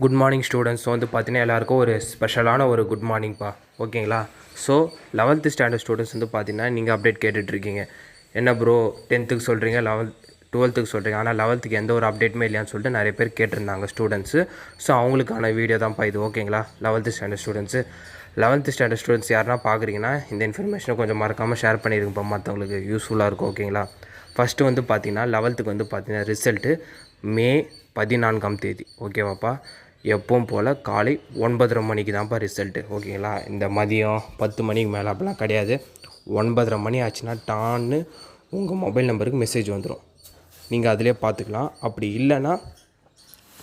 Good morning students. வந்து பார்த்தீங்கன்னா எல்லாருக்கும் ஒரு ஸ்பெஷலான ஒரு குட் மார்னிங்ப்பா. ஓகேங்களா? ஸோ 11th ஸ்டாண்டர்ட் ஸ்டூடெண்ட்ஸ் வந்து பார்த்தீங்கன்னா நீங்கள் அப்டேட் கேட்டுட்ருக்கீங்க. என்ன ப்ரோ 10th சொல்கிறீங்க, 12th சொல்கிறீங்க, ஆனால் 11th எந்த ஒரு அப்டேட்டுமே இல்லையான்னு சொல்லிட்டு நிறைய பேர் கேட்டிருந்தாங்க ஸ்டூடெண்ட்ஸு. ஸோ அவங்களுக்கான வீடியோ தான்ப்பா இது. ஓகேங்களா? 11th standard students 11th standard students யாருன்னா பார்க்குறீங்கன்னா இந்த இன்ஃபர்மேஷனை கொஞ்சம் மறக்காமல் ஷேர் பண்ணியிருக்குப்பா, மற்றவங்களுக்கு யூஸ்ஃபுல்லாக இருக்கும். ஓகேங்களா? ஃபஸ்ட்டு வந்து பார்த்தீங்கன்னா 11th வந்து பார்த்தீங்கன்னா ரிசல்ட்டு மே 14 ஓகேவாப்பா? எப்பவும் போல் காலை 9:30 மணிக்கு தான்ப்பா ரிசல்ட்டு. ஓகேங்களா? இந்த மதியம் 10 மணிக்கு மேலே அப்படிலாம் கிடையாது. 9:30 மணி ஆச்சுன்னா டான்னு உங்கள் மொபைல் நம்பருக்கு மெசேஜ் வந்துடும். நீங்கள் அதிலே பார்த்துக்கலாம். அப்படி இல்லைன்னா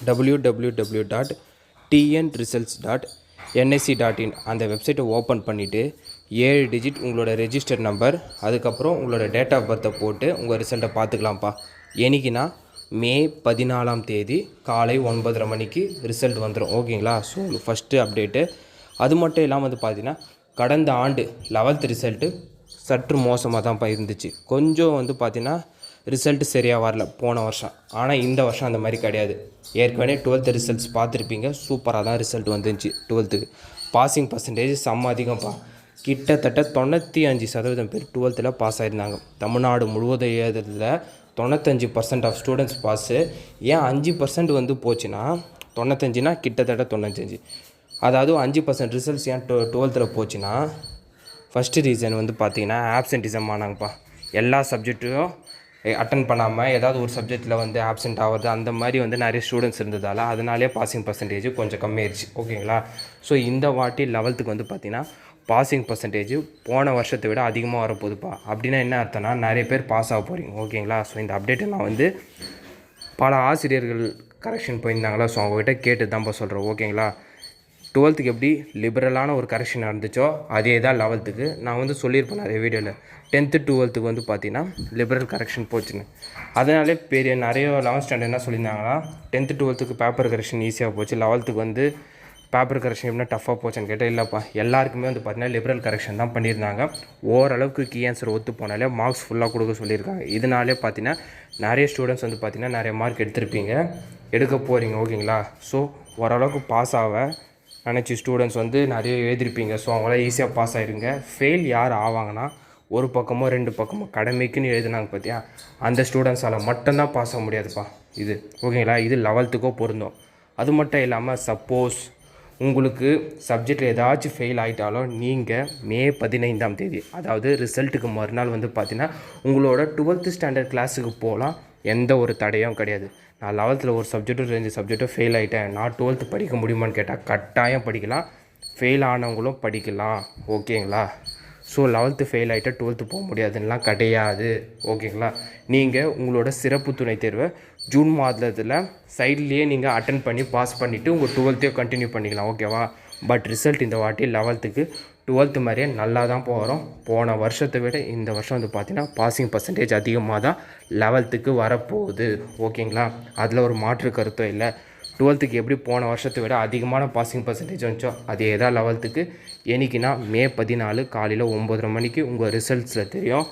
www.tnresults.nsc.in அந்த வெப்சைட்டை ஓப்பன் பண்ணிவிட்டு 7 டிஜிட் உங்களோட ரெஜிஸ்டர் நம்பர், அதுக்கப்புறம் உங்களோட டேட் ஆஃப் பர்த்தை போட்டு உங்கள் ரிசல்ட்டை பார்த்துக்கலாம்ப்பா. என்னைக்குன்னா மே 14 காலை 9:30 மணிக்கு ரிசல்ட் வந்துடும். ஓகேங்களா? So first update. அது மட்டும் இல்லாமல் வந்து பார்த்தீங்கன்னா கடந்த ஆண்டு 11th ரிசல்ட்டு சற்று மோசமாக தான்ப்பா இருந்துச்சு. கொஞ்சம் வந்து பார்த்தீங்கன்னா ரிசல்ட்டு சரியாக வரல போன வருஷம். ஆனால் இந்த வருஷம் அந்த மாதிரி கிடையாது. ஏற்கனவே 12th ரிசல்ட்ஸ் பார்த்துருப்பீங்க. சூப்பராக தான் ரிசல்ட் வந்துருந்துச்சு. 12th பாசிங் பர்சன்டேஜ் செம்ம அதிகம்ப்பா. கிட்டத்தட்ட 95% பேர் 12th பாஸ் ஆகிருந்தாங்க. தமிழ்நாடு முழுவதும் எழுதுறதுல 95% ஆஃப் ஸ்டூடெண்ட்ஸ் பாஸு. ஏன் 5% வந்து போச்சுன்னா 95னா கிட்டத்தட்ட 95, அதாவது 5% ரிசல்ட்ஸ் ஏன் 12th போச்சுன்னா ஃபஸ்ட்டு ரீசன் வந்து பார்த்தீங்கன்னா ஆப்சென்டிசம் ஆனாங்கப்பா. எல்லா சப்ஜெக்ட்டும் அட்டன் பண்ணாமல் ஏதாவது ஒரு சப்ஜெக்டில் வந்து ஆப்சென்ட் ஆகிறது அந்த மாதிரி வந்து நிறைய ஸ்டூடெண்ட்ஸ் இருந்ததால் அதனாலே பாசிங் பர்சன்டேஜ் கொஞ்சம் கம்மியாயிருச்சு. ஓகேங்களா? ஸோ இந்த வாட்டி 11th வந்து பார்த்திங்கன்னா பாசிங் பர்சன்டேஜ் போன வருஷத்தை விட அதிகமாக வரப்போகுதுப்பா. அப்படின்னா என்ன அர்த்தம்னா நிறைய பேர் பாஸ் ஆக போகிறீங்க. ஓகேங்களா? ஸோ இந்த அப்டேட்டை நான் வந்து பல ஆசிரியர்கள் கரெக்ஷன் போயிருந்தாங்களா, ஸோ அவங்ககிட்ட கேட்டு தான்ப்பா சொல்கிறேன். ஓகேங்களா? 12th எப்படி லிபரலான ஒரு கரெக்ஷன் நடந்துச்சோ அதே தான் 11th நான் வந்து சொல்லியிருப்பேன் நிறைய வீடியோவில். 10th 12th வந்து பார்த்தீங்கன்னா லிபரல் கரெக்ஷன் போச்சுன்னு. அதனாலே பெரிய நிறைய 11th ஸ்டாண்டர்ட் என்ன சொல்லியிருந்தாங்கன்னா 10th 12th பேப்பர் கரெக்ஷன் ஈஸியாக போச்சு, 11th வந்து பேப்பர் கரெக்ஷன் எப்படின்னா டஃப்பாக போச்சுன்னு கேட்டால் இல்லைப்பா, எல்லாருக்குமே வந்து பார்த்தீங்கன்னா லிபரல் கரெக்ஷன் தான் பண்ணியிருந்தாங்க. ஓரளவுக்கு கீ ஆன்சர் ஒத்து போனாலே மார்க்ஸ் ஃபுல்லாக கொடுக்க சொல்லியிருக்காங்க. இதனாலே பார்த்தீங்கன்னா நிறைய ஸ்டூடெண்ட்ஸ் வந்து பார்த்தீங்கன்னா நிறைய மார்க் எடுக்க போகிறீங்க. ஓகேங்களா? ஸோ ஓரளவுக்கு பாஸ் ஆக நினச்சி ஸ்டூடெண்ட்ஸ் வந்து நிறைய எழுதிருப்பீங்க. ஸோ அவங்களாம் ஈஸியாக பாஸ் ஆகிருங்க. ஃபெயில் யார் ஆவாங்கன்னா ஒரு பக்கமோ 2 பக்கமோ கடமைக்குன்னு எழுதினாங்க பார்த்தியா, அந்த ஸ்டூடெண்ட்ஸால் மட்டும்தான் பாஸ் ஆக முடியாதுப்பா இது. ஓகேங்களா? இது 11th பொருந்தும். அது மட்டும் இல்லாமல் சப்போஸ் உங்களுக்கு சப்ஜெக்டில் ஏதாச்சும் ஃபெயில் ஆகிட்டாலும் நீங்கள் மே 15 அதாவது ரிசல்ட்டுக்கு மறுநாள் வந்து பார்த்தீங்கன்னா உங்களோட 12th ஸ்டாண்டர்ட் கிளாஸுக்கு போகலாம். எந்த ஒரு தடையும் கிடையாது. நான் 11th ஒரு சப்ஜெக்ட்டும் 2 சப்ஜெக்ட்டும் ஃபெயில் ஆகிட்டேன், நான் 12th படிக்க முடியுமான்னு கேட்டால் கட்டாயம் படிக்கலாம். ஃபெயில் ஆனவங்களும் படிக்கலாம். ஓகேங்களா? ஸோ 11th ஃபெயில் ஆகிட்டா 12th போக முடியாதுன்னெலாம் கிடையாது. ஓகேங்களா? நீங்கள் உங்களோட சிறப்பு துணை தேர்வை ஜூன் மாதத்தில் சைட்லேயே நீங்கள் அட்டன் பண்ணி பாஸ் பண்ணிவிட்டு உங்கள் 12th கண்டினியூ பண்ணிக்கலாம். ஓகேவா? பட் ரிசல்ட் இந்த வாட்டி 11th 12th மாதிரியே நல்லா தான் போகிறோம். போன வருஷத்தை விட இந்த வருஷம் வந்து பார்த்திங்கன்னா பாசிங் பர்சன்டேஜ் அதிகமாக தான் 11th வரப்போகுது. ஓகேங்களா? அதில் ஒரு மாற்று கருத்தும் இல்லை. 12th எப்படி போன வருஷத்தை விட அதிகமான பாசிங் பர்சன்டேஜ் வந்துச்சோ அதே தான் 11th. என்னைக்குன்னா மே 14 காலையில் 9:30 மணிக்கு உங்கள் ரிசல்ட்ஸில் தெரியும்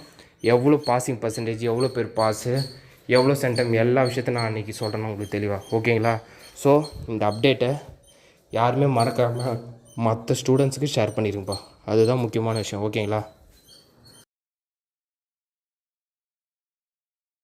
எவ்வளோ பாசிங் பர்சன்டேஜ், எவ்வளோ பேர் பாஸு, எவ்வளோ சென்டம், எல்லா விஷயத்தையும் நான் அன்றைக்கி சொல்கிறேன்னு உங்களுக்கு தெளிவாக. ஓகேங்களா? ஸோ இந்த அப்டேட்டை யாருமே மறக்காமல் மற்ற ஸ்டூடெண்ட்ஸுக்கு ஷேர் பண்ணிடுங்கப்பா. அதுதான் முக்கியமான விஷயம். ஓகேங்களா?